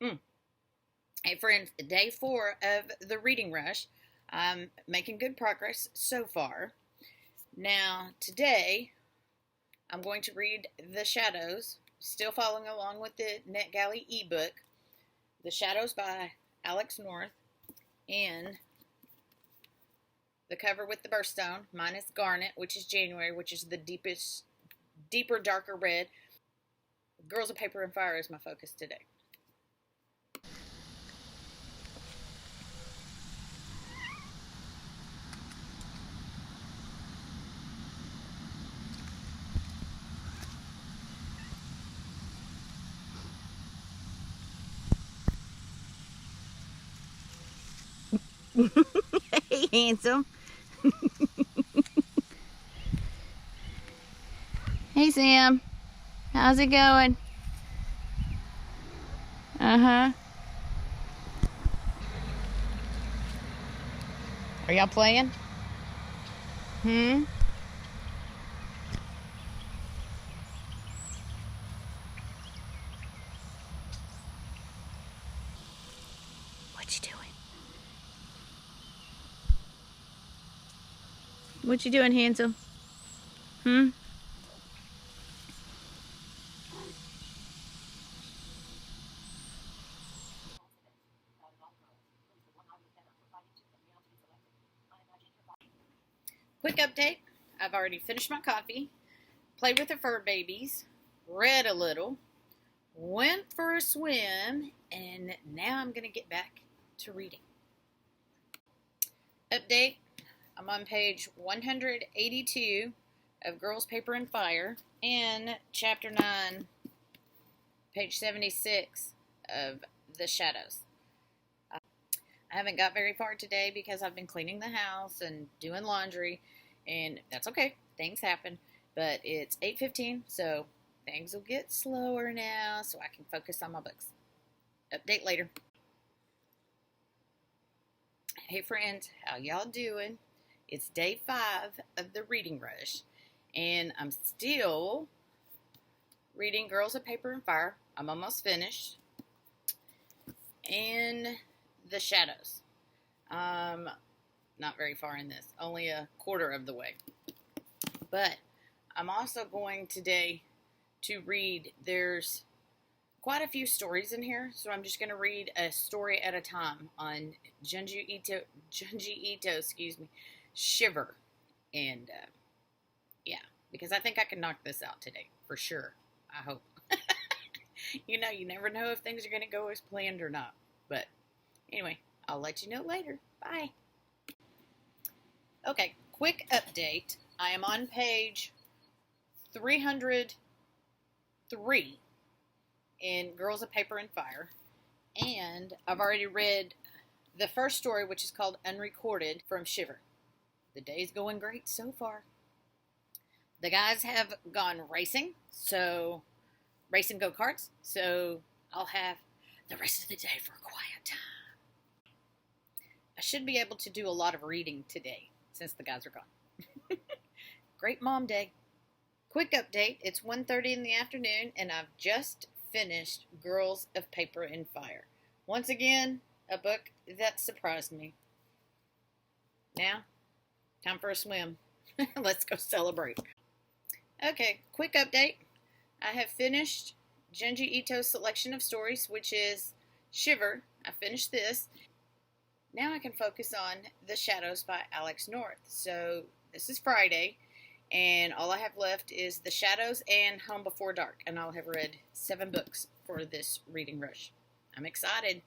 Mm. Hey friends, day 4 of the reading rush. I'm making good progress so far. Now, today, I'm going to read The Shadows, still following along with the NetGalley ebook, The Shadows by Alex North, and the cover with the birthstone, minus Garnet, which is January, which is the deeper, darker red. Girls of Paper and Fire is my focus today. Hey, handsome. Hey, Sam. How's it going? Uh-huh. Are y'all playing? Hmm? What you doing? What you doing, handsome? Hmm? Quick update. I've already finished my coffee, played with the fur babies, read a little, went for a swim, and now I'm going to get back to reading. Update. I'm on page 182 of Girls, Paper, and Fire and chapter 9, page 76 of The Shadows. I haven't got very far today because I've been cleaning the house and doing laundry, and that's okay. Things happen. But it's 8:15, so things will get slower now so I can focus on my books. Update later. Hey friends, how y'all doing? It's day 5 of the reading rush, and I'm still reading Girls of Paper and Fire. I'm almost finished. And The Shadows. Not very far in this, only a quarter of the way. But I'm also going today to read, there's quite a few stories in here, so I'm just going to read a story at a time on Junji Ito, Shiver. And yeah, because I think I can knock this out today, for sure. I hope. You never know if things are going to go as planned or not. But anyway, I'll let you know later. Bye. Okay, quick update. I am on page 303 in Girls of Paper and Fire, and I've already read the first story, which is called Unrecorded, from Shiver. The day's going great so far. The guys have gone racing go-karts, so I'll have the rest of the day for a quiet time. I should be able to do a lot of reading today since the guys are gone. Great mom day. Quick update. It's 1:30 in the afternoon, and I've just finished Girls of Paper and Fire. Once again, a book that surprised me. Now, time for a swim. Let's go celebrate. Okay, quick update. I have finished Junji Ito's selection of stories, which is Shiver. I finished this. Now I can focus on The Shadows by Alex North. So this is Friday, and all I have left is The Shadows and Home Before Dark, and I'll have read 7 books for this reading rush. I'm excited.